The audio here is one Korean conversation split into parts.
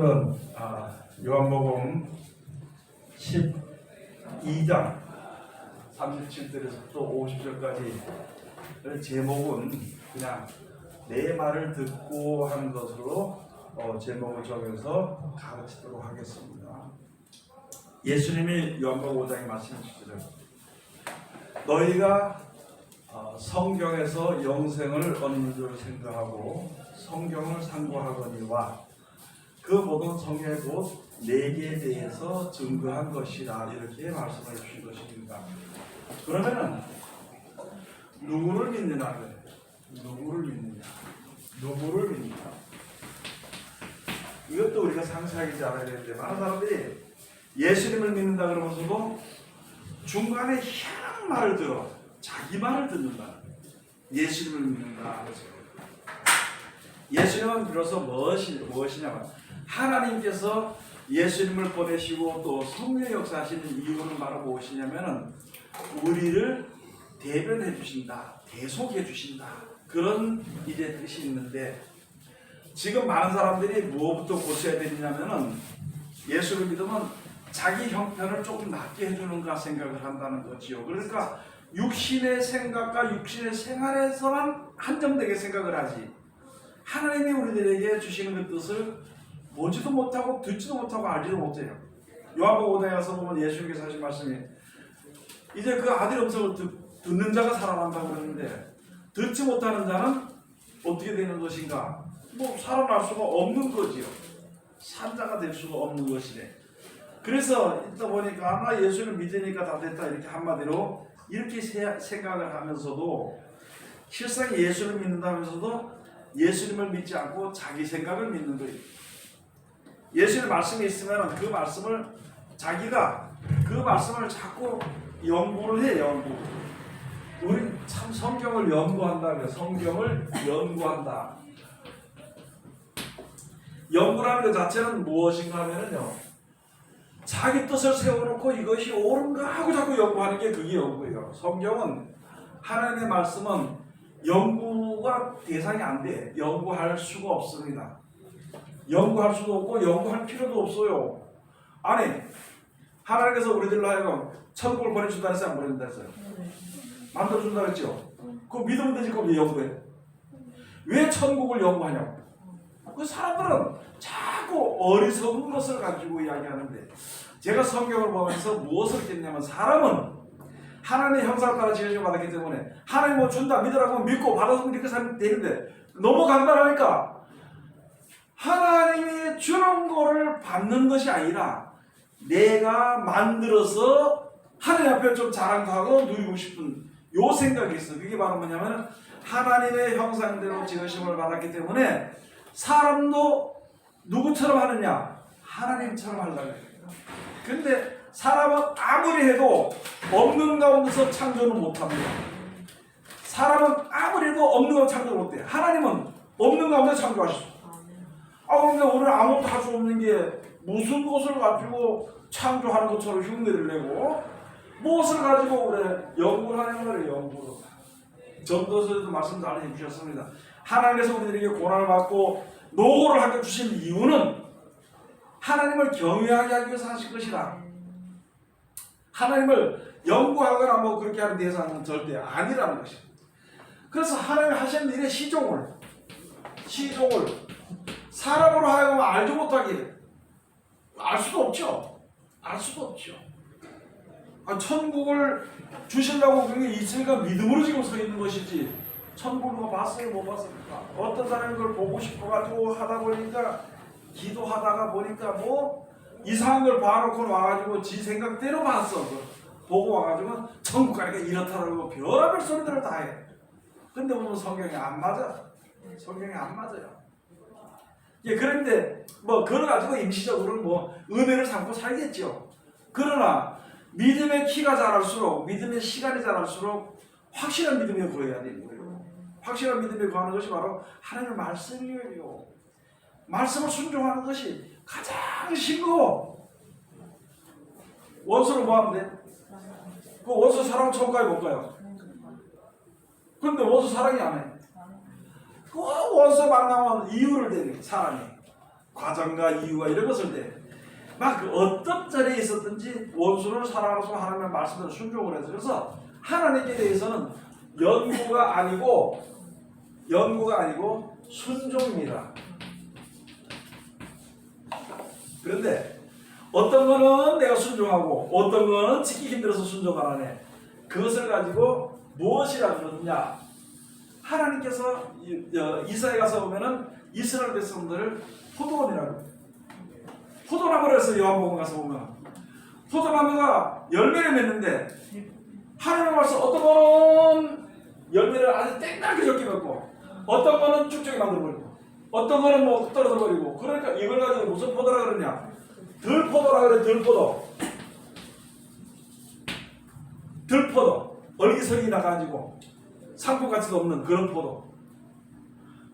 오늘은 요한복음 12장 37절에서 또 50절까지 제목은 그냥 내 말을 듣고 하는 것으로 제목을 정해서 가르치도록 하겠습니다. 예수님이 요한복음 5장에 말씀해 주시기를 너희가 성경에서 영생을 얻는 줄 생각하고 성경을 상고하거니와 그 모든 성경의 곧 내게 대해서 증거한 것이라 이렇게 말씀해 주신 것입니다. 그러면은 누구를 믿느냐? 누구를 믿느냐? 누구를 믿느냐? 이것도 우리가 상세하게 잘 알아야 되는데 많은 사람들이 예수님을 믿는다 그러면서도 중간에 희한한 말을 들어 자기 말을 듣는다. 예수님을 믿는다. 예수님은 비로소 무엇이냐면 하나님께서 예수님을 보내시고 또 성령 역사하시는 이유는 바로 무엇이냐면은 우리를 대변해 주신다, 대속해 주신다, 그런 이제 뜻이 있는데 지금 많은 사람들이 무엇부터 고쳐야 되냐면은 예수를 믿으면 자기 형편을 조금 낫게 해주는가 생각을 한다는 거지요. 그러니까 육신의 생각과 육신의 생활에서만 한정되게 생각을 하지 하나님이 우리들에게 주시는 그 뜻을 보지도 못하고 듣지도 못하고 알지도 못해요. 요한복음 5장에 가서 보면 예수님께서 하신 말씀이 이제 그 아들의 음성을 듣는 자가 살아난다고 그러는데 듣지 못하는 자는 어떻게 되는 것인가? 뭐 살아날 수가 없는 거지요. 산자가 될 수가 없는 것이네. 그래서 있다 보니까 아마 예수를 믿으니까 다 됐다 이렇게 한마디로 이렇게 생각을 하면서도 실상 예수를 믿는다면서도 예수님을 믿지 않고 자기 생각을 믿는 거예요. 예수의 말씀이 있으면 그 말씀을 자기가 그 말씀을 자꾸 연구를 해. 연구. 우리 참 성경을 연구한다. 성경을 연구한다. 연구라는 것 자체는 무엇인가 하면요, 자기 뜻을 세워놓고 이것이 옳은가 하고 자꾸 연구하는 게 그게 연구예요. 성경은 하나님의 말씀은 연구가 대상이 안 돼. 연구할 수가 없습니다. 연구할 수도 없고 연구할 필요도 없어요. 아니 하나님께서 우리들로 하여금 천국을 보내준다 했어요? 안 보내준다 했어요? 만들어준다 했죠? 그거 믿으면 되지. 그거 왜 연구해? 왜 천국을 연구하냐고. 그 사람들은 자꾸 어리석은 것을 가지고 이야기하는데 제가 성경을 보면서 무엇을 깼냐면 사람은 하나님의 형상을 따라 지으심을 받았기 때문에 하나님 뭐 준다 믿으라고 믿고 받았으면 이렇게 살면 되는데 너무 간단하니까 하나님이 주는 거를 받는 것이 아니라 내가 만들어서 하나님 앞에 좀 자랑도 하고 누리고 싶은 요 생각이 있어. 그게 바로 뭐냐면 하나님의 형상대로 지으심을 받았기 때문에 사람도 누구처럼 하느냐? 하나님처럼 하려고 해요. 근데 사람은 아무리 해도 없는 가운데서 창조는 못합니다. 사람은 아무리 해도 없는 가운데 창조를 못해요. 하나님은 없는 가운데 창조하시죠. 그런데 오늘 아무것도 할 수 없는 게 무슨 것을 가지고 창조하는 것처럼 흉내를 내고 무엇을 가지고 그래 연구를 하는 거예요. 연구를. 전도서에도 말씀 잘 해주셨습니다. 하나님께서 우리들에게 고난을 받고 노고를 하게 주신 이유는 하나님을 경외하게 하기 위해서 하실 것이라. 하나님을 연구하거나 뭐 그렇게 하는 대상은 절대 아니라는 것입니다. 그래서 하나님이 하시는 일의 시종을 사람으로 하여금 알지 못하게 알 수도 없죠. 알 수도 없죠. 천국을 주시려고 그게 있으니까 믿음으로 지금 서 있는 것이지 천국을 봤어요? 못 봤습니까? 어떤 사람이 그걸 보고 싶어가지고 하다 보니까 기도하다가 보니까 뭐 이상한 걸 봐놓고 와가지고 지 생각대로 봤어. 보고 와가지고 천국 가니까 이렇다라고 별의별 소리들을 다 해. 근데 보면 성경이 안 맞아. 성경이 안 맞아요. 예, 그런데 뭐 그걸 가지고 임시적으로 뭐 은혜를 삼고 살겠죠. 그러나 믿음의 키가 자랄수록 믿음의 시간이 자랄수록 확실한 믿음에 거해야 되는 거예요. 확실한 믿음에 거하는 것이 바로 하나님의 말씀이에요. 말씀을 순종하는 것이 가장 싱거워. 원수를 뭐 하면 돼? 그 원수 사랑 천국 가요, 못 가요? 근데 원수 사랑이 안 해. 그 원수 만나면 이유를 대는 사람이. 과정과 이유가 이런 것을 막 어떤 자리에 있었든지 원수를 사랑하면서 하나님의 말씀대로 순종을 해서 그래서 하나님께 대해서는 연구가 아니고 순종입니다. 그런데 어떤 거는 내가 순종하고 어떤 거는 지키기 힘들어서 순종 안 하네. 그것을 가지고 무엇이라 그러느냐? 하나님께서 이사야에 가서 보면은 이스라엘 백성들을 포도원이라고 포도나무를 해서 요한복음 가서 보면 포도나무가 열매를 맺는데 하나님 말씀 어떤 거는 열매를 아주 땡나게 적게 맺고 어떤 거는 쭉쭉이 만들어버리고 어떤 거는 뭐 떨어져버리고 그러니까 이걸 가지고 무슨 포도라 그러냐? 들포도라 그래. 들포도 얼기설기 나가지고 상품 가치도 없는 그런 포도.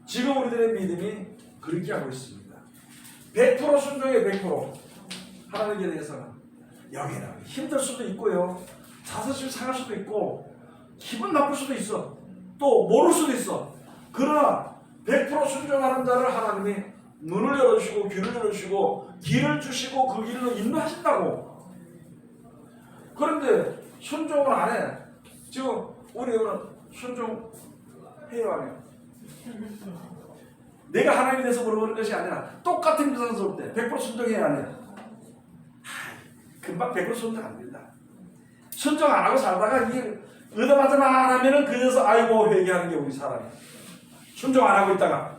지금 우리들의 믿음이 그렇게 하고 있습니다. 100% 순종해. 100% 하나님께 대해서는 여기는 힘들 수도 있고요, 자존심 상할 수도 있고 기분 나쁠 수도 있어, 또 모를 수도 있어. 그러나 100% 순종하는 자를 하나님이 눈을 열어주시고 귀를 열어주시고 길을 주시고 그 길로 인도하신다고. 그런데 순종을 안 해. 지금 우리는 순종해요 안 해요? 내가 하나님에 대해서 물어보는 것이 아니라 똑같은 비상스러울 때 100% 순종해야 안 해요? 금방 100% 순종 안 된다. 순종 안 하고 살다가 이게 얻어맞으만 하면은 그래서 아이고 회개하는 게 우리 사람이야. 순종 안 하고 있다가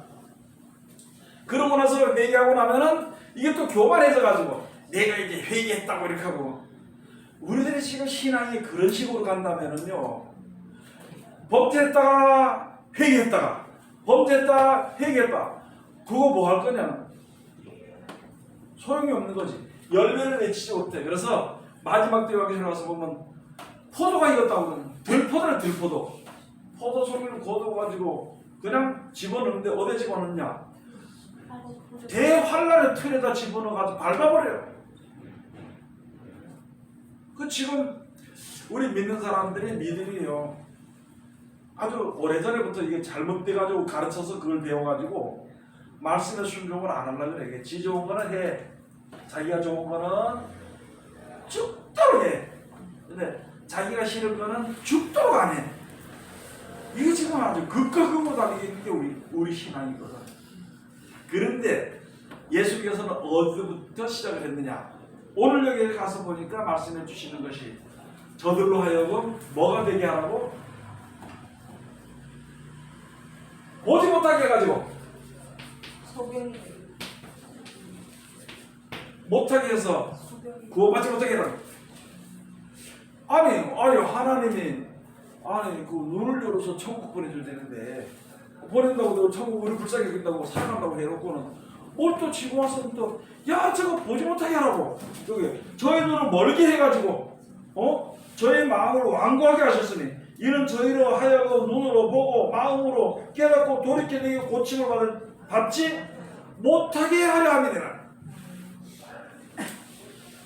그러고 나서 회개하고 나면은 이게 또 교만해져가지고 내가 이제 회개했다고 이렇게 하고. 우리들이 지금 신앙이 그런 식으로 간다면은요, 범죄했다가 회개했다가 범죄했다 회개했다 그거 뭐 할 거냐? 소용이 없는 거지. 열매를 맺히지 못해. 그래서 마지막 대화기에 와서 보면 포도가 익었다고 들포도는 들포도 포도 송이를 거둬가지고 그냥 집어넣는데 어디에 집어넣냐? 대환란의 틀에다 집어넣어가지고 밟아버려요. 그 지금 우리 믿는 사람들의 믿음이요, 아주 오래전에부터 이게 잘못돼가지고 가르쳐서 그걸 배워가지고 말씀에 순종을 안 하려고 그래. 지 좋은 거는 해, 자기가 좋은 거는 죽도록 해. 근데 자기가 싫은 거는 죽도록 안 해. 이게 지금 아주 극과 극으로 다니는 게 우리 신앙이거든. 그런데 예수께서는 어디부터 시작을 했느냐? 오늘 여기 가서 보니까 말씀해 주시는 것이 저들로 하여금 뭐가 되게 하라고? 보지 못하게 해가지고 못하게 해서 구원받지 못하게 해라. 아니 하나님이 그 눈을 열어서 천국 보내줘야 되는데 보낸다고 천국 우리 불쌍히 여긴다고 사랑한다고 해놓고는 뭘 또 지고 와서 또 야 저거 보지 못하게 하라고. 여기 저희 눈을 멀게 해가지고 저희 마음을 완고하게 하셨으니 이는 저희로 하여금 눈으로 보고 마음으로 깨닫고 돌이켜 고침을 받지 못하게 하려 함이니라.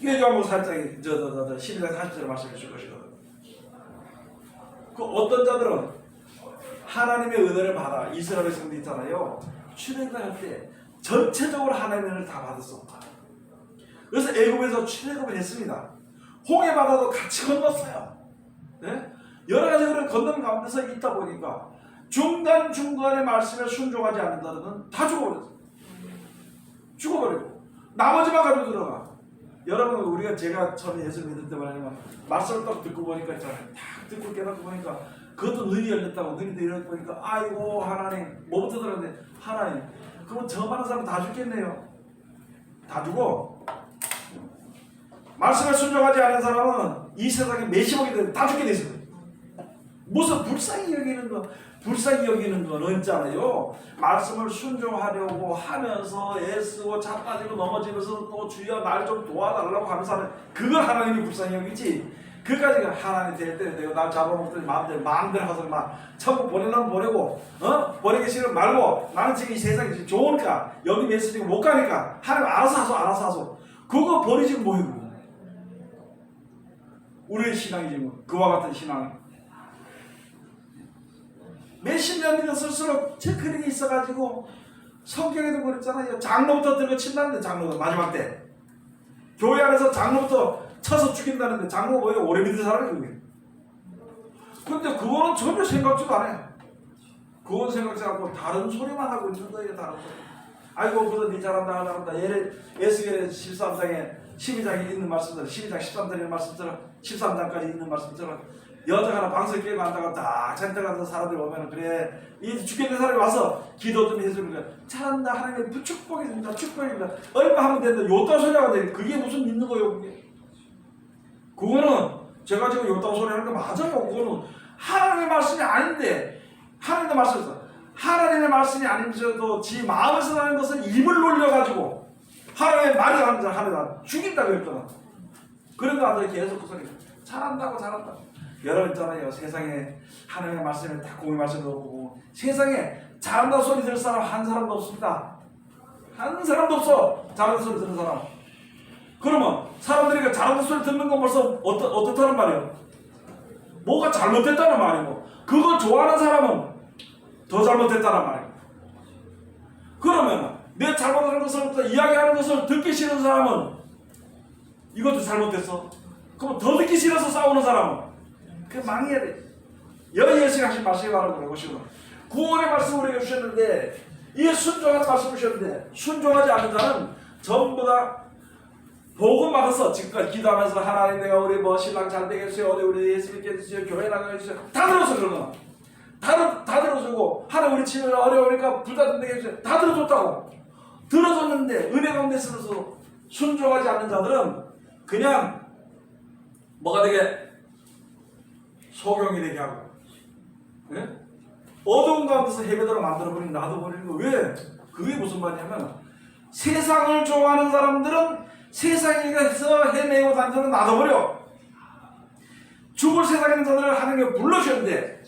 이게 뭐 살짝 12장 40절에 말씀해 줄 것이거든. 그 어떤 자들은 하나님의 은혜를 받아. 이스라엘 백성들 있잖아요. 출애굽할 때 전체적으로 하나님의 은혜를 다 받았었다. 그래서 애굽에서 출애굽을 했습니다. 홍해 바다도 같이 건넜어요. 네? 여러 가지 그런 건너는 가운데서 있다 보니까 중간중간에 말씀에 순종하지 않는 자들은 다 죽어버리고 나머지만 가지고 들어가. 여러분 제가 처음에 예수 믿을 때 말하면 말씀을 딱 듣고 보니까 딱 듣고 깨닫고 보니까 그것도 눈이 열렸다고. 눈이 열렸다 보니까 아이고 하나님 뭐부터 들었는데 하나님 그러면 저 많은 사람 다 죽겠네요. 다 죽어. 말씀에 순종하지 않은 사람은 이 세상에 몇십억이 되면 다 죽게 돼 있어요. 무슨 불쌍히 여기는 건 있잖아요. 말씀을 순종하려고 하면서 애쓰고 자빠지고 넘어지면서 또 주여 날 좀 도와달라고 하는 사람, 그걸 하나님이 불쌍히 여기지. 그까지 하나님 될 때는 내가 날 잡아먹더니 마음대로 하서 막 천국 보내려면 보내고 보내기 싫으면 말고 나는 지금 이 세상이 좋으니까 여기 메시지가 못 가니까 하나님 알아서 하소. 그거 버리지 뭐이고. 우리의 신앙이 지금 그와 같은 신앙. 몇십 년 믿었을수록 체크링이 있어가지고 성경에도 그랬잖아요. 장로부터 들고 친다는데, 장로가 마지막 때 교회 안에서 장로부터 쳐서 죽인다는데, 장로가 뭐예요? 오래 믿은 사람이 그게. 근데 그거는 전혀 생각지도 안 해. 그건 생각지 않고 다른 소리만 하고 있는 거예요. 다른 소리. 아이고 그래서 니 잘한다 잘한다. 에스겔 13장에 12장에 있는 말씀처럼, 12장 13절에 있는 말씀처럼, 13장까지 있는 말씀처럼 여자가 하나 방석 깨고 앉다가 딱 잔뜩 앉아서 사람들 오면, 그래 이 죽겠는 사람이 와서 기도 좀 해주는 거야. 잘한다, 하나님의 축복입니다, 축복입니다. 얼마 하면 된다. 요딴 소리가 돼. 그게 무슨 믿는 거예요 그게. 그거는 제가 지금 요딴 소리 하는 거 맞아요. 그거는 하나님의 말씀이 아닌데, 하나님의 말씀에서 하나님의 말씀이 아니면서도 지 마음에서 나는 것을 입을 놀려가지고 하나님의 말이 하는 자 하나님 죽인다 그랬잖아. 그런데 아들이 계속 그 소리 잘한다고 잘한다. 여러분 있잖아요. 세상에 하나님의 말씀에 다 공의 말씀을 보고 세상에 잘한다고 소리 들을 사람 한 사람도 없습니다. 한 사람도 없어. 잘한다고 소리 듣는 사람. 그러면 사람들이 잘한다고 소리 듣는 건 벌써 어떻다는 말이에요? 뭐가 잘못됐다는 말이고, 그걸 좋아하는 사람은 더 잘못됐다는 말이에요. 그러면 내 잘못하는 것을 이야기하는 것을 듣기 싫은 사람은 이것도 잘못됐어. 그럼 더 듣기 싫어서 싸우는 사람은 그 망해야 돼. 예수가 하신 말씀이 바로 그러시고, 구원의 말씀을 우리에게 주셨는데, 이게 순종하는 말씀을 주셨는데, 순종하지 않는 자는 전부 다 복음 받아서 지금까지 기도하면서 하나님 내가 우리 뭐 신랑 잘 되게 해주세요, 어디 우리 예수 믿게 해주세요, 교회 나가게 해주세요, 다 들어서 그런 거. 다 들어주고, 하나님 우리 집이 어려우니까 불 다 되게 해주세요, 다 들어줬다고. 들어줬는데 은혜 가운데 있어서 순종하지 않는 자들은 그냥 뭐가 되게 소경이 되게 하고, 네? 어두운 가운데서 헤매도록 만들어버리는, 놔둬버리는 거. 왜? 그게 무슨 말이냐면, 세상을 좋아하는 사람들은 세상에서 헤매고 다니는 놔둬버려. 죽을 세상에 있는 자들을 하나님이 불러주셨는데,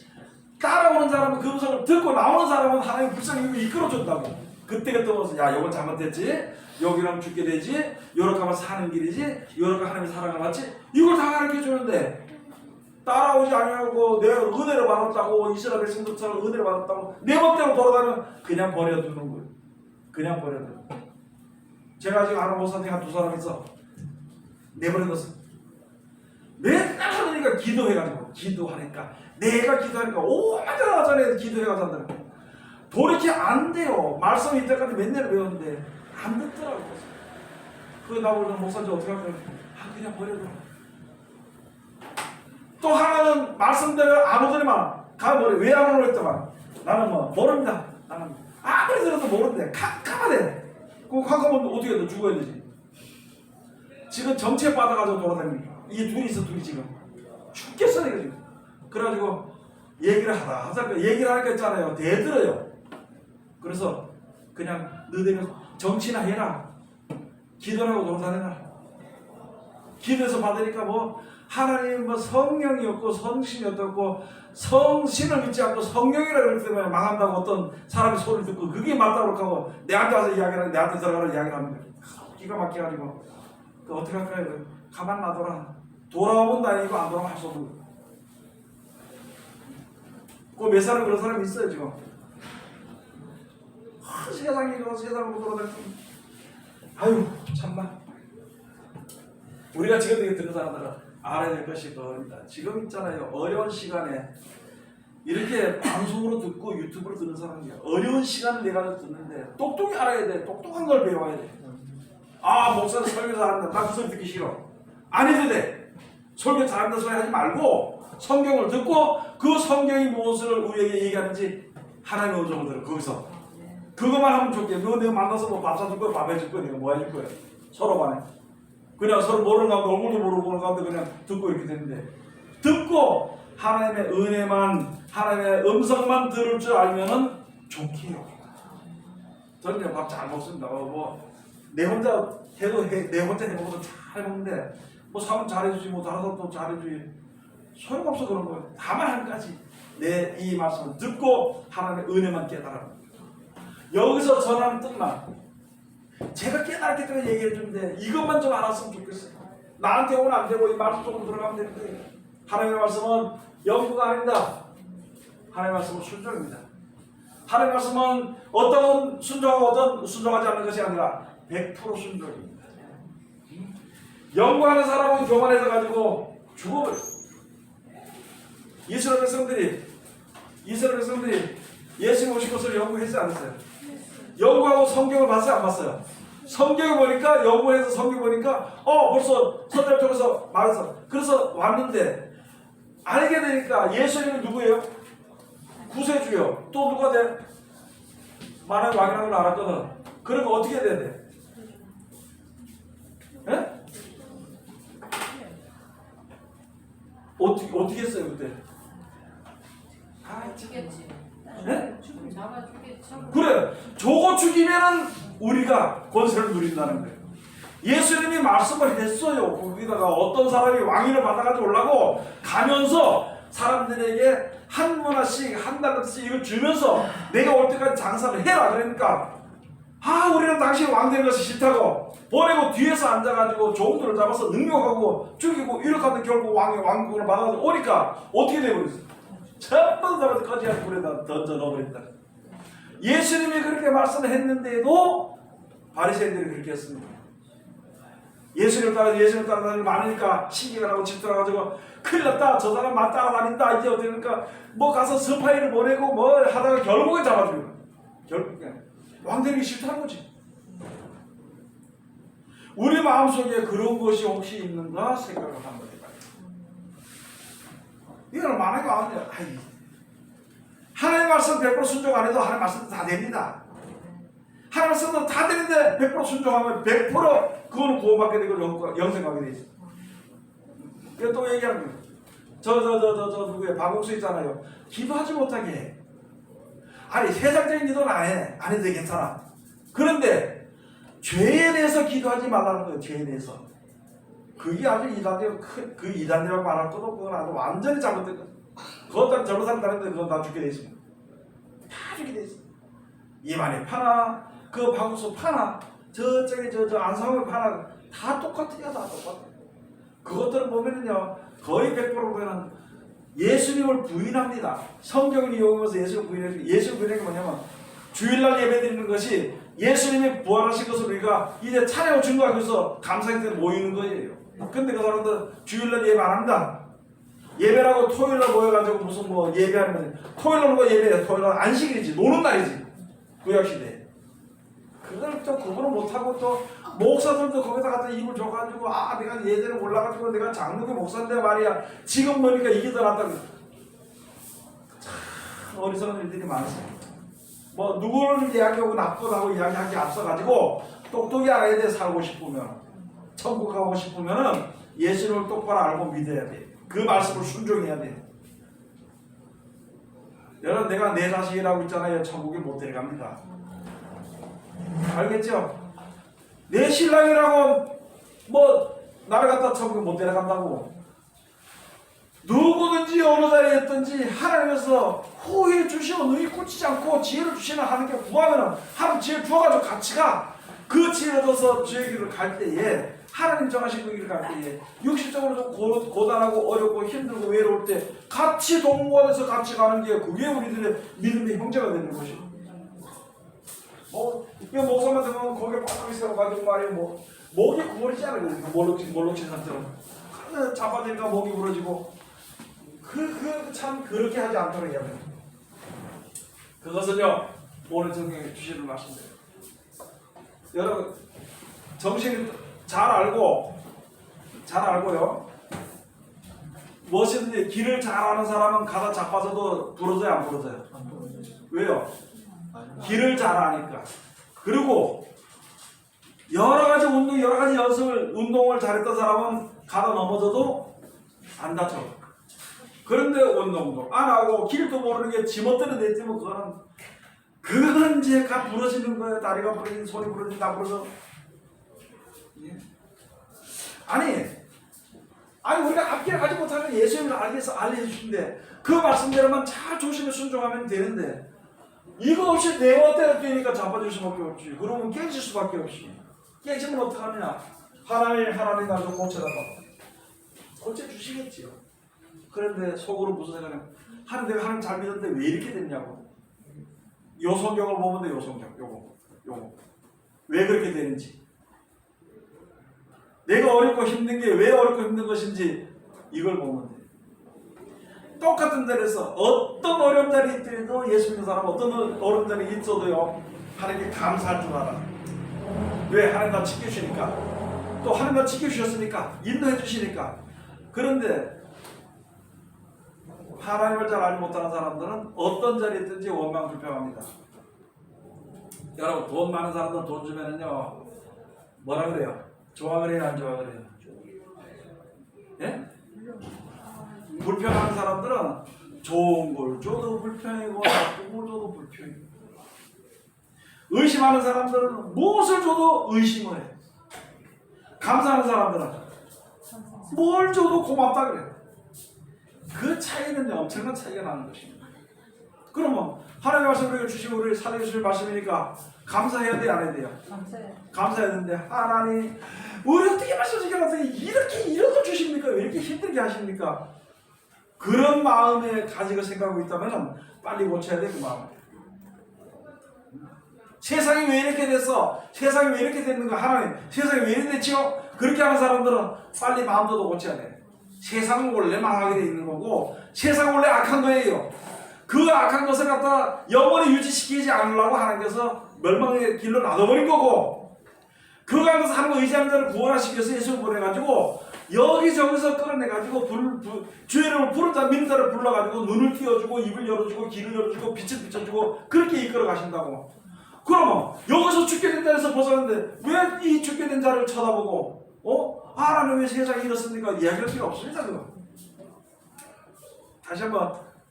따라오는 사람은 그 음성을 듣고 나오는 사람은 하나님의 불쌍히 이끌어준다고. 그때 떠나서 야 이건 잘못됐지, 여기랑 죽게 되지, 요렇게 하면 사는 길이지, 요렇게 하나님의 사랑을 받지, 이걸 다 가르쳐주는데 따라오지 아니하고 내가 은혜를 받았다고, 이스라엘 백성들처럼 은혜를 받았다고 내 멋대로 돌아다니면 그냥 버려두는 거예요. 그냥 버려두는 거예요. 제가 지금 아는 목사님이 두 사람 있어. 내버려뒀어. 맨날 하니까 기도하니까 내가 기도하니까 오만저나 전에 기도해가지고 한다는. 돌이켜 안 돼요. 말씀이 이때까지 맨날 배웠는데 안 듣더라고. 그거 나보고 목사님 어떻게 할까요? 그냥 버려둬. 또 하나는 말씀대로 안 오더니만 가버려. 왜 안 오노 했더만 나는 뭐 모릅니다. 나는 아무리 들어도 모르는데 캄캄하대. 그거 캄캄하면 어떻게 해? 죽어야 되지. 지금 정체 받아가지고 돌아다니는 이 둘이 있어. 둘이 지금 죽겠어 내가 지금. 그래가지고 얘기를 하자 얘기를 하니까 있잖아요. 대들어요. 그래서 그냥 너희들 정치나 해라. 기도하고 돌아다녀라. 기도해서 받으니까 뭐 하나님 뭐 성령이 없고 성신이 없고 성신을 믿지 않고 성령이라 그러기 때문에 망한다고 어떤 사람이 소리를 듣고 그게 맞다고 하고 내한테 와서 이야기를 하고 내한테 들어가라 이야기를 하는 거예요. 기가 막혀가지고 그 어떻게 할까요? 가만 놔둬라. 돌아오면 다행이고 안 돌아오면 할 수 없는 거예요. 그 몇 사람 그런 사람이 있어요 지금. 세상에 이거 세상으로 돌아다니고 아유 참나. 우리가 지금 듣는 사람들은 알아야 될 것이 그겁니다. 지금 있잖아요. 어려운 시간에 이렇게 방송으로 듣고 유튜브로 듣는 사람이야. 어려운 시간을 내가 듣는데 똑똑히 알아야 돼. 똑똑한 걸 배워야 돼. 아 목사는 설교 잘한다. 나 그 소리 듣기 싫어. 안 해도 돼. 설교 잘한다 소리 하지 말고 성경을 듣고 그 성경이 무엇을 우리에게 얘기하는지 하나님의 음성을 들어. 거기서 그것만 하면 좋겠네. 너 내가 만나서 뭐 밥 사줄 거야, 밥 해줄 거야, 내가 뭐 해줄 거야. 서로 간에. 그냥 서로 모르는 가운데, 얼굴도 모르고 보는 가운데 그냥 듣고 이렇게 되는데, 듣고 하나님의 은혜만, 하나님의 음성만 들을 줄 알면은 좋게요. 저는 그냥 밥 잘 먹습니다. 내 혼자 해도 내 혼자 해먹어도 잘 먹는데, 뭐 사람 잘해주지, 뭐 다른 사람도 잘해주지. 소용없어 그런 거예요. 다만 한 가지. 내 이 말씀을 듣고 하나님의 은혜만 깨달아. 여기서 전하는 뜻만 제가 깨달았기 때문에 얘기해 주는데 이것만 좀 알았으면 좋겠어요. 나한테 오면 안 되고 이 말씀 쪽으로 들어가면 되는데 하나님의 말씀은 연구가 아닙니다. 하나님의 말씀은 순종입니다. 하나님 말씀은 어떤 순종하고 어떤 순종하지 않는 것이 아니라 100% 순종입니다. 연구하는 사람은 교만해져 가지고 죽어버려. 이스라엘 백성들이 예수님 오신 것을 연구했어요, 안 했어요? 연구하고 성경을 봤어요, 안 봤어요? 성경을 보니까, 연구해서 성경 보니까 벌써 선자를 통해서 말했어. 그래서 왔는데 알게 되니까 예수님은 누구예요? 구세주요. 또 누가 돼? 만왕의 왕이라는 걸 알았거든. 그러면 어떻게 돼야 돼? 예? 어떻게 했어요 그때? 죽겠지. 네? 잡아 죽겠지. 그래. 저거 죽이면은 우리가 권세를 누린다는 거예요. 예수님이 말씀을 했어요. 거기다가 어떤 사람이 왕위를 받아가지고 오려고 가면서 사람들에게 한 문화씩 한 달러씩 이걸 주면서 내가 올 때까지 장사를 해라. 그러니까 우리는 당신이 왕 되는 것이 싫다고 보내고 뒤에서 앉아가지고 종들을 잡아서 능욕하고 죽이고 이렇게 하면 결국 왕국을 받아가지고 오니까 어떻게 되어버렸어? 전부 다 거지한 불에다 던져 넣어버렸다. 예수님이 그렇게 말씀을 했는데도 바리새인들이 그렇게 했습니다. 예수님을 따라다니는 많으니까 신기가 나고 질투나가지고 큰일 났다. 저 사람만 따라다닌다. 이제 어떡하니까 뭐 가서 스파이를 보내고 뭐 하다가 결국에 잡아주는 거야. 결국에 왕 되기 싫다는 거지. 우리 마음속에 그런 것이 혹시 있는가 생각을 한번 해봐요. 이거는 만약에 아니야. 하나님 말씀 100% 순종 안 해도 하나님 말씀 다 됩니다. 하나님 말씀은 다 되는데 100% 순종하면 100% 그거는 구원받게 되고 영생하게 돼 있어. 그래서 또 얘기하는 거예요. 저 누구예요? 박옥수 있잖아요. 기도하지 못하게 해. 아니 세상적인 기도는 안 해도 괜찮아. 그런데 죄에 대해서 기도하지 말라는 거예요. 죄에 대해서. 그게 아주 이단되고 그 이단이라고 말할 것도 그건 아주 완전히 잘못된 거예요. 그것도 저런 사람 다른데 그건 다 죽게 돼 있습니다. 다 죽게 돼 있어. 이만희 파나 그 박옥수 파나 저쪽에 저 안상을 파나 다 똑같아요. 다 똑같아. 그것들을 보면은요 거의 100% 보면은 예수님을 부인합니다. 성경을 이용하면서 예수님을 부인해요. 예수를 부인하는 게 뭐냐면 주일날 예배 드리는 것이 예수님이 부활하신 것을 우리가 이제 찬양을 증거하기 위해서 감사할 때 모이는 거예요. 근데 그 사람들 주일날 예배 안 합니다. 예배라고 토요일날 모여가지고 무슨 뭐 예배하는 거지. 토요일날 뭐 예배해. 토요일날 안식일이지. 노는 날이지. 구약시대에. 그걸 또 구분을 못하고 또 목사들도 거기다 갖다 입을 줘가지고 내가 예전에 올라가지고 내가 장로교 목사인데 말이야. 지금 보니까 이게 더 낫다고. 참 어리석은 일들이 많습니다. 뭐 누구를 이야기하고 나쁘다고 이야기하기 앞서가지고 똑똑히 알아야 돼. 살고 싶으면 천국 가고 싶으면은 예수님을 똑바로 알고 믿어야 돼. 그 말씀을 순종해야 돼. 여러분 내가 내 자식이라고 있잖아요. 천국에 못 데려갑니다. 알겠죠? 내 신랑이라고 뭐 나를 갖다 천국에 못 데려간다고. 누구든지 어느 자리에 있든지 하나님께서 후회 주시고 눈이 꽂히지 않고 지혜를 주시는 하나님께 구하면 하나님 지혜 주어가지고 같이 가. 그 지혜를 얻어서 주의 길을 갈 때에 하나님 정하신 그 길을 갈 때에 육신적으로 좀 고단하고 어렵고 힘들고 외로울 때 같이 동거해서 같이 가는 게 그게 우리들의 믿음의 형제가 되는 것이고. 이 목사만 들으면 거기에 빡빡 있어가지고 말이야 목이 구부러지지 않아요. 몰록친 상처럼 잡아대니까 목이 부러지고 참 그렇게 하지 않도록 해야 돼요. 그것은요 오늘 성경에 주시는 말씀이에요. 여러분 정신 잘 알고요. 무엇이든지 길을 잘 아는 사람은 가다 자빠져도 부러져요, 안 부러져요? 안 부러져요. 왜요? 길을 잘 아니까. 그리고 여러 가지 운동을 잘했던 사람은 가다 넘어져도 안 다쳐. 그런데 운동도 안 하고 길도 모르는 게 지멋대로 냈지만 그거는 이제 가 부러지는 거예요. 다리가 부러지는, 손이 부러지는, 다 부러져. 예. 아니 우리가 앞길을 가지 못하면 예수님을 알려주신데 그 말씀대로만 잘 조심히 순종하면 되는데 이거 없이 내 멋대로 뛰니까 자빠질 수밖에 없지. 그러면 깨질 수밖에 없지. 깨지면 어떡하느냐. 하나님 나를 고쳐달라. 고쳐주시겠지요. 그런데 속으로 무슨 생각이냐면 내가 하나님 잘 믿었는데 왜 이렇게 됐냐고. 요 성경을 보면 돼. 요 성경. 요거. 왜 그렇게 되는지. 내가 어렵고 힘든 게 왜 어렵고 힘든 것인지 이걸 보면 돼. 똑같은 자리에서 어떤 어려운 자리에 있더라도 예수 믿는 사람 어떤 어려운 자리에 있어도요. 하나님께 감사할 줄 알아. 왜? 하나님 나 지켜주시니까. 또 하나님 나 지켜주셨으니까. 인도해 주시니까. 그런데 하나님을 잘 알지 못하는 사람들은 어떤 자리에 있든지 원망 불평합니다. 여러분 돈 많은 사람들은 돈 주면은요 뭐라 그래요? 좋아 그래요 안 좋아 그래요? 예? 불평하는 사람들은 좋은 걸 줘도 불평이고 나쁜 걸 줘도 불평이고 의심하는 사람들은 무엇을 줘도 의심을 해. 감사하는 사람들은 뭘 줘도 고맙다 그래. 그 차이는 엄청난 차이가 나는 것입니다. 그러면 하나님의 말씀 우리가 주시고 우리를 살려주실 말씀이니까 감사해야 돼, 안 해야 돼요? 감사해야 되는데 하나님 우리 어떻게 말씀하시겠어요? 이렇게 이런 걸 주십니까? 왜 이렇게 힘들게 하십니까? 그런 마음에 가지고 생각하고 있다면 빨리 고쳐야 돼, 그 마음. 세상이 왜 이렇게 됐어? 세상이 왜 이렇게 됐는가? 하나님 세상이 왜 이렇게 됐지요? 그렇게 하는 사람들은 빨리 마음도 고쳐야 돼. 세상은 원래 망하게 돼 있는 거고 세상은 원래 악한 거예요. 그 악한 것을 갖다 영원히 유지시키지 않으려고 하나님께서 멸망의 길로 놔둬버린 거고 그 가운데서 하나님 의지하는 자를 구원하시기 위해서 예수를 보내가지고 여기저기서 끌어내가지고 주의 이름을 부른 자 믿는 자를 불러가지고 눈을 띄워주고 입을 열어주고 귀를 열어주고 빛을 비춰주고 그렇게 이끌어 가신다고. 그러면 여기서 죽게 된 자에서 벗어났는데 왜 이 죽게 된 자를 쳐다보고 하나님 왜 세상이 이렇습니까? 이야기할 필요 없습니다. 그거.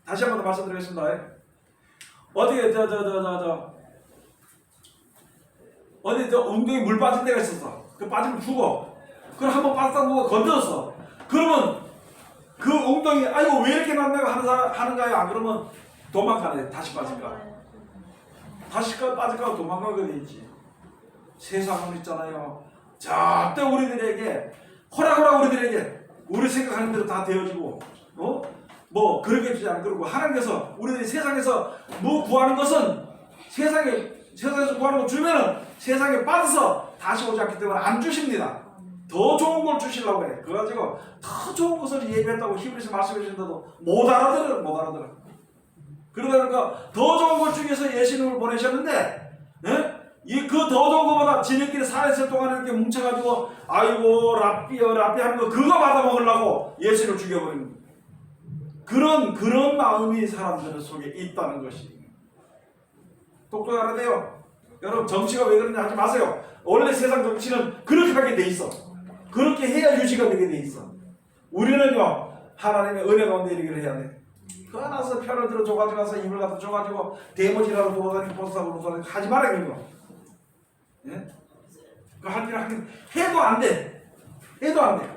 다시 한번 더 말씀드리겠습니다. 어디 웅덩이 물 빠진 데가 있었어. 그 빠지면 죽어. 그럼 한번 빠졌다 누가 건졌어. 그러면 그 웅덩이 아이고 왜 이렇게 난다고 하는가요? 안 그러면 도망가네. 다시 빠질까? 다시 빠질까 도망가게 돼 있지. 세상은 있잖아요. 절대 우리들에게 호락호락 우리들에게 우리 생각하는 대로 다 되어지고 뭐 그렇게 해주지 않고 그러고 하나님께서 우리들이 세상에서 뭐 구하는 것은 세상에서 구하는 거 주면은 세상에 빠져서 다시 오지 않기 때문에 안 주십니다. 더 좋은 걸 주시려고 해. 그래가지고 더 좋은 것을 예비했다고 히브리서 말씀해 주신다도 못 알아들어. 그러다 보니까 더 좋은 걸 주기 위해서 예수님을 보내셨는데 그 더 좋은 것보다 지네끼리 살아있을 동안 이렇게 뭉쳐가지고 아이고 랍비 하는 거 그거 받아먹으려고 예수를 죽여버리는 그런 마음이 사람들 속에 있다는 것이 똑똑히 알아야 돼요. 여러분 정치가 왜 그런지 하지 마세요. 원래 세상 정치는 그렇게 하게 돼 있어. 그렇게 해야 유지가 되게 돼 있어. 우리는요 하나님의 은혜 가운데 이르기를 해야 돼. 그 안에서 편을 들어 줘가지고 가서 입을 갖다 줘가지고 대머지라고 돌아다니고 보스하고 돌아다니고 하지 마라 이런 거. 예? 그 할 일 하긴 해도 안 돼. 해도 안 돼.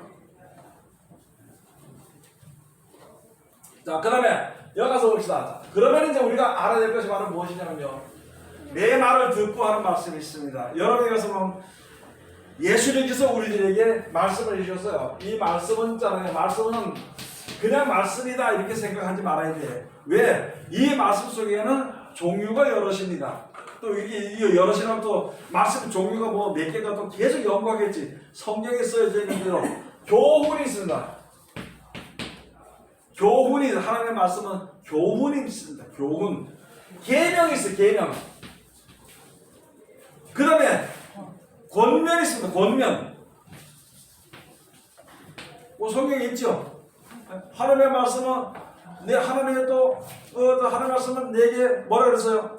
자, 그 다음에 여기 가서 봅시다. 그러면 이제 우리가 알아야 될 것이 바로 무엇이냐면요. 내 말을 듣고 하는 말씀이 있습니다. 여러분이 가서 보면 예수님께서 우리들에게 말씀을 해주셨어요. 이 말씀은 있잖아요. 말씀은 그냥 말씀이다 이렇게 생각하지 말아야 돼. 왜? 이 말씀 속에는 종류가 여럿입니다. 또 이게 여럿이라면 또 말씀 종류가 뭐 몇 개가 또 계속 연구하겠지. 성경에 써져 있는 대로 교훈이 있습니다. 교훈이 하나님의 말씀은 교훈이 있습니다. 교훈. 계명이 있어요. 계명. 그 다음에 권면이 있습니다. 권면. 뭐 성경에 있죠. 하나님의 말씀은 하나님의 또 하나님의 말씀은 내게 뭐라 그랬어요?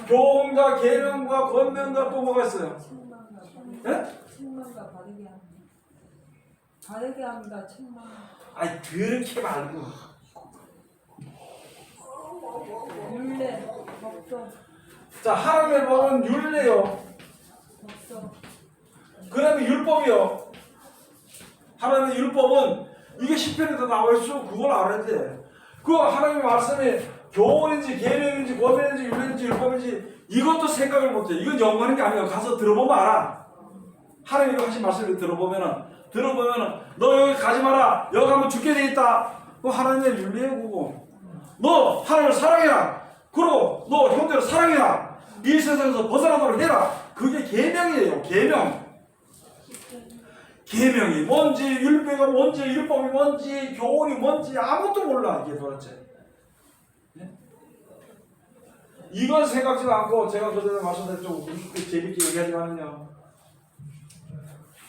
교훈과 계명과 권면과 또 뭐가 있어요? 책망과 바르게 합니다. 책망. 아니 그렇게 말고 율례, 법도. 자 하나님의 법은 율례요. 법도. 그 다음에 율법이요. 하나님의 율법은 이게 시편에도 나와 있어. 그걸 알아야 돼. 그 하나님의 말씀이 교훈인지 계명인지 권면인지 율례인지 율법인지 이것도 생각을 못해. 이건 연구하는 게 아니야. 가서 들어보면 알아. 하나님이 하신 말씀을 들어보면은 너 여기 가지 마라. 여기 가면 죽게 돼 있다. 그 하나님의 율례고 너 하나님을 사랑해라. 그리고 너 형제를 사랑해라. 이 세상에서 벗어나도록 해라. 그게 계명이에요. 계명이 뭔지, 율법이 뭔지, 율법이 뭔지, 교훈이 뭔지 아무것도 몰라. 이게 도대체. 네? 이건 생각지도 않고 제가 그전에 말씀드린 좀 우습게 재밌게 얘기하지만요.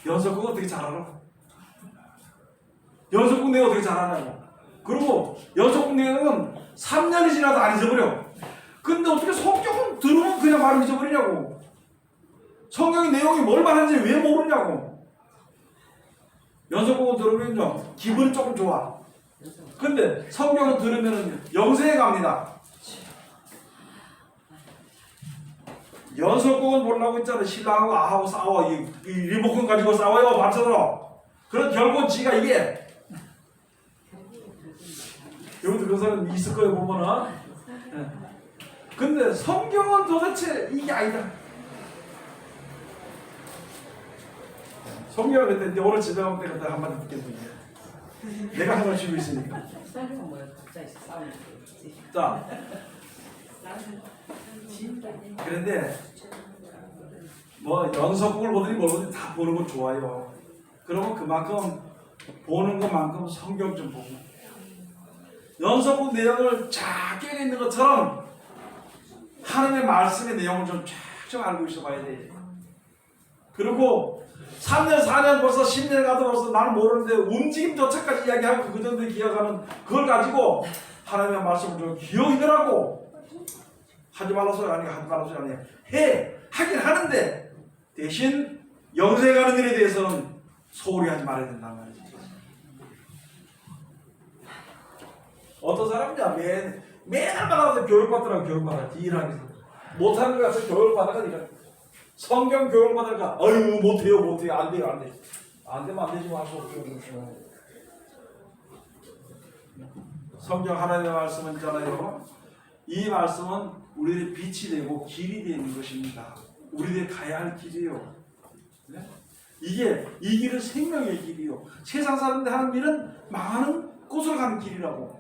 연속국 어떻게 잘 알아? 연속국 내가 어떻게 잘 아냐고. 그리고 연속국 내용은 3년이 지나도 안 잊어버려. 근데 어떻게 성경은 들으면 그냥 바로 잊어버리냐고. 성경의 내용이 뭘 말하는지 왜 모르냐고. 연속국은 들으면요 기분이 조금 좋아. 근데 성경은 들으면 영생에 갑니다. 연속국은 보려고 있잖아. 신랑하고 아하고 싸워. 이 리모컨 가지고 싸워요. 밤새도록. 그런 결국은 지가 이게. 여기도 그런 사람 있을 거예요 보면은. 네. 근데 성경은 도대체 이게 아니다. 성경을 그때 이제 오늘 집에 갈 때 그때 한마디 듣겠습니다. 내가 한번 쥐고 있으니까. 성경은 뭐야? 갑자기 싸우는 거. 자, 그런데 뭐 연속국을 보더니 뭘 보더니 다 보는 건 좋아요. 그러면 그만큼 보는 것만큼 성경 좀 보고 연속국 내용을 쫙 깨어 있는 것처럼 하나님의 말씀의 내용을 좀 쫙 알고 있어 봐야 돼. 그리고 3년, 4년 벌써 10년 가도 벌써 나는 모르는데 움직임조차까지 이야기하고 그 정도에 기억하는 그걸 가지고 하나님의 말씀을 좀 기억이더라고. 하지 말라 소리 아니야. 하지 말라 소리 아니야. 하긴 하는데 대신 영생에 가는 일에 대해서는 소홀히 하지 말아야 된단 말이지. 어떤 사람이냐 매날 받아서 교육받더라고. 교육받아 일하면서 못하는 거 같아서 교육받아가 성경 교육을 받을까? 아유 못해요 안 돼요 안 되면 안 되지 할 수 없죠. 성경 하나님의 말씀은 있잖아요. 이 말씀은 우리들의 빛이 되고 길이 되는 것입니다. 우리들이 가야 할 길이에요. 네? 이 길은 생명의 길이요. 세상 사람들 하는 길은 망하는 곳으로 가는 길이라고.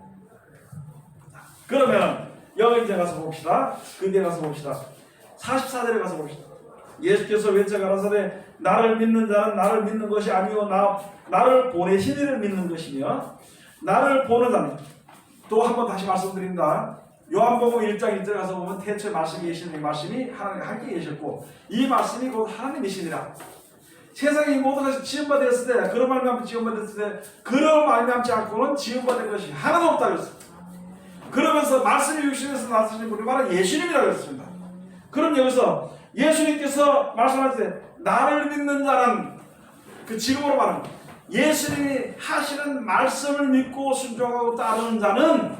그러면 여기 이제 가서 봅시다. 근데 가서 봅시다. 44절에 가서 봅시다. 예수께서 외쳐 가라사대 나를 믿는 자는 나를 믿는 것이 아니요 나를 보내신 이를 믿는 것이며 나를 보는 자는 또 한 번 다시 말씀드립니다. 요한복음 1장 1절에 가서 보면 태초에 말씀이 계시는 이 말씀이 하나님과 함께 계셨고 이 말씀이 곧 하나님이시니라. 세상에 이 모든 것이 지음받았을 때 그런 말미암아 지음받았을 때 그런 말미암지 않고는 지음받은 것이 하나도 없다 그랬습니다. 그러면서 말씀이 육신에서 나타나신 분이 바로 예수님이라고 했습니다. 그럼 여기서 예수님께서 말씀하실 때 나를 믿는 자는 그 지금으로 말하는 예수님이 하시는 말씀을 믿고 순종하고 따르는 자는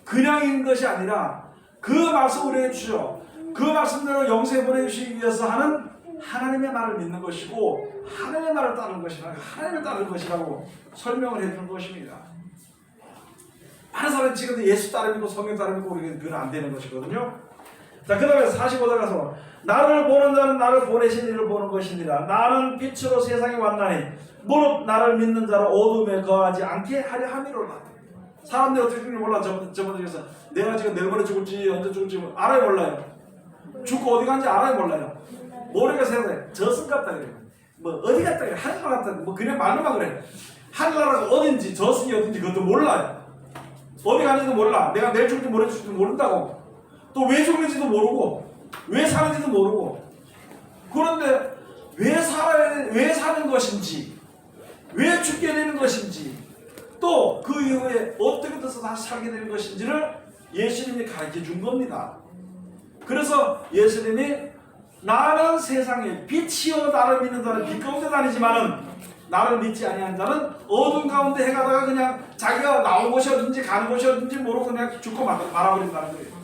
그냥 있는 것이 아니라 그 말씀을 우리에게 주죠. 그 말씀대로 영생에 보내주시기 위해서 하는 하나님의 말을 믿는 것이고 하나님의 말을 따르는 것이라 하나님을 따르는 것이라고 설명을 해주는 것입니다. 많은 사람이 지금도 예수 따르고 성경 따르고 우리는 그건 안 되는 것이거든요. 자, 그 다음에 45절 가서 나를 보는 자는 나를 보내신 이를 보는 것이니라. 나는 빛으로 세상에 왔나니 무릇 나를 믿는 자로 어둠에 거하지 않게 하려 함이로라. 사람들이 어떻게 죽는지 몰라. 저번 중에서 내가 지금 내일 모레 죽을지 언제 죽을지 알아요 몰라요? 죽고 어디 간지 알아요 몰라요? 모르니까 생각해. 저승 같다 그래. 뭐 어디 갔다 그래. 하늘 갔다 뭐 그냥 말로만 그래. 하늘나라가 어딘지 저승이 어딘지 그것도 몰라요. 어디 가는지도 몰라. 내가 내일 죽을지 모레 죽을지 모른다고. 또 왜 죽는지도 모르고 왜 사는지도 모르고. 그런데 왜 사는 것인지 왜 죽게 되는 것인지 또 그 이후에 어떻게 돼서 다시 살게 되는 것인지를 예수님이 가르쳐 준 겁니다. 그래서 예수님이 나는 세상에 빛이요 나를 믿는 자는 빛 가운데 다니지만은 나를 믿지 아니한 자는 어둠 가운데 행하다가 그냥 자기가 나온 곳이 어딘지 가는 곳이 어딘지 모르고 그냥 죽고 말아버린다는 거예요.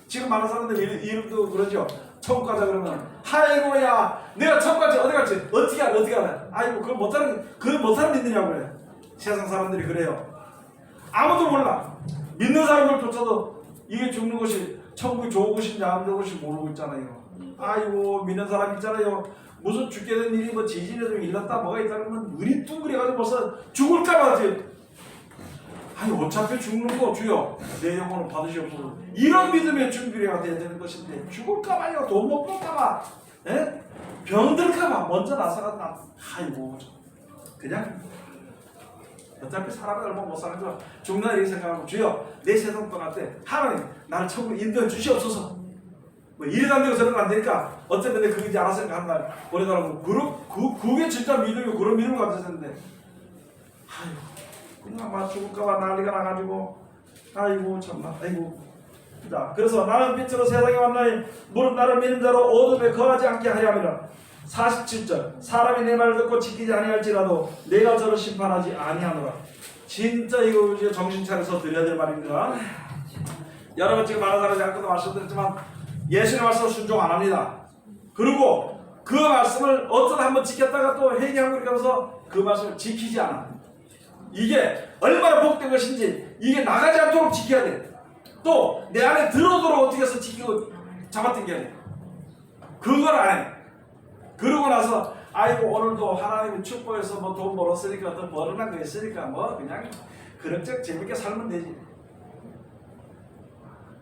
지금 많은 사람들 이름도 그러죠. 천국 가자 그러면 아이고야 내가 천국 갔지 어디 갔지 어떻게 알아 아이고 그걸 못하는 믿느냐고 그래. 세상 사람들이 그래요. 아무도 몰라. 믿는 사람들조차도 이게 죽는 것이 천국이 좋은 것인지 안 좋은 것인지 모르고 있잖아요. 아이고 믿는 사람 있잖아요. 무슨 죽게 된 일이 뭐 지진에 좀 일났다 뭐가 있다 그러면 눈이 둥그래가지고 벌써 죽을까봐 아니 어차피 죽는 거 주여 내 영혼을 받으시옵소서. 이런 믿음의 준비가 돼야 되는 것인데 죽을까봐요. 돈 못 벌까봐, 예? 병들까봐 먼저 나서가 아이고 그냥 어차피 사람이 얼마 못 사는 거 죽나 이렇게 생각하고 주여 내 세상 떠날 때 하나님 나를 천국으로 인도해 주시옵소서. 뭐 이래 안 되고 저래 안 되니까 어쨌든 내 그게 이제 알아서 하는 날 보내달라고 그게 진짜 믿음이고 그런 믿음을 가졌는데 아이고 그냥 막 죽을까봐 난리가 나가지고 아이고 참나 아이고. 자 그래서 나는 빛으로 세상에 왔나니 무릇 나를 믿는 자로 어둠에 거하지 않게 하려 함이라. 47절 사람이 내 말을 듣고 지키지 아니할지라도 내가 저를 심판하지 아니하노라. 진짜 이거 이제 정신 차려서 드려야 될 말입니다. 여러분 지금 많은 사람이 아까도 말씀드렸지만 예수님의 말씀을 순종 안 합니다. 그리고 그 말씀을 어쩌다 한번 지켰다가 또 회개하고 이렇게 하면서 그 말씀을 지키지 않아. 이게 얼마나 복된 것인지 이게 나가지 않도록 지켜야 돼. 또 내 안에 들어오도록 어떻게 해서 지키고 잡아당겨야 돼. 그걸 안 해. 그러고 나서 아이고 오늘도 하나님이 축복해서 뭐 돈 벌었으니까 더 벌어난 거 있으니까 뭐 그냥 그럭저럭 재밌게 살면 되지.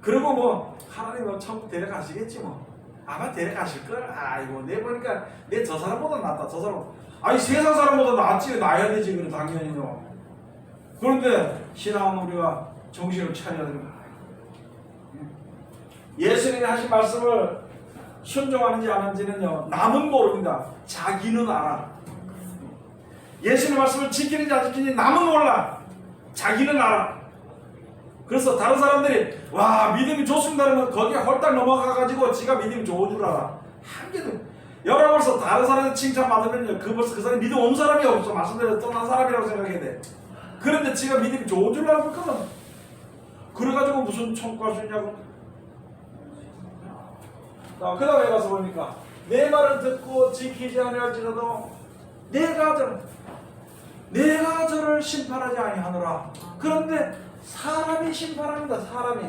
그리고 뭐 하나님 뭐 천국 데려가시겠지 뭐. 아마 데려가실걸. 아이고 내 보니까 내 저 사람보다 낫다. 저 사람 아니 세상 사람보다 낫지. 나야 되지 그래 당연히요. 그런데 신앙은 우리가 정신을 차려야 됩니다. 예수님이 하신 말씀을 순종하는지 안 하는지는요 남은 모릅니다. 자기는 알아. 예수님 말씀을 지키는지 안 지키는지 남은 몰라. 자기는 알아. 그래서 다른 사람들이 와 믿음이 좋습니다 그러면 거기에 홀딱 넘어가가지고 지가 믿음이 좋은 줄 알아. 한 개도. 여러분 벌써 다른 사람한테 칭찬 받으면요 벌써 그 사람이 믿음 없는 사람이 없어. 말씀대로 떠난 사람이라고 생각해야 돼. 그런데 지가 믿음이 좋은 줄 알고 있거든. 그래가지고 무슨 천국 갈 수 있냐고. 자, 그 다음에 가서 보니까 내 말을 듣고 지키지 아니할지라도 내가 저를 심판하지 아니하노라. 그런데 사람이 심판합니다. 사람이.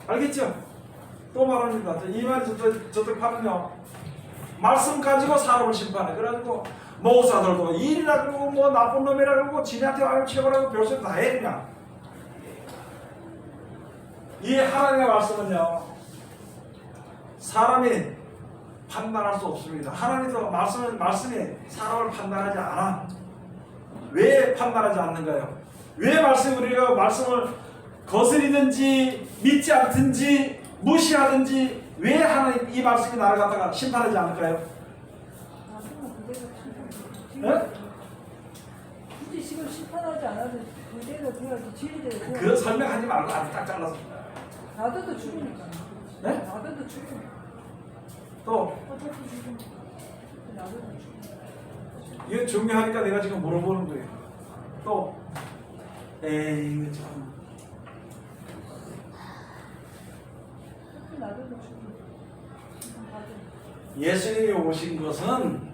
알겠죠? 또 말합니다. 이 말이 저쪽 파는요 말씀 가지고 사람을 심판해. 그래가지고 목사들도 일이라 그러고 뭐 나쁜 놈이라 그러고 지네한테 알면 최고라고 별소리 다 해 그냥. 이 하나님의 말씀은요 사람이 판단할 수 없습니다. 하나님도 말씀이 사람을 판단하지 않아. 왜 판단하지 않는가요? 왜 우리가 말씀을 거스리든지 믿지 않든지 무시하든지 왜 하나님 이 말씀이 나를 갖다가 심판하지 않을까요? 네? 굳이 지금 심판하지 않아도 그대로 돼야지 진리대로 돼야지. 그 설명하지 말고 아주 딱 잘라서. 나도 죽으니까. 네? 나도 죽으니까. 또 어차피 죽으니까. 나도 죽으니까. 이게 중요하니까 내가 지금 물어보는 거예요. 또 에이 이거 참. 나도 죽으니까. 예수님이 오신 것은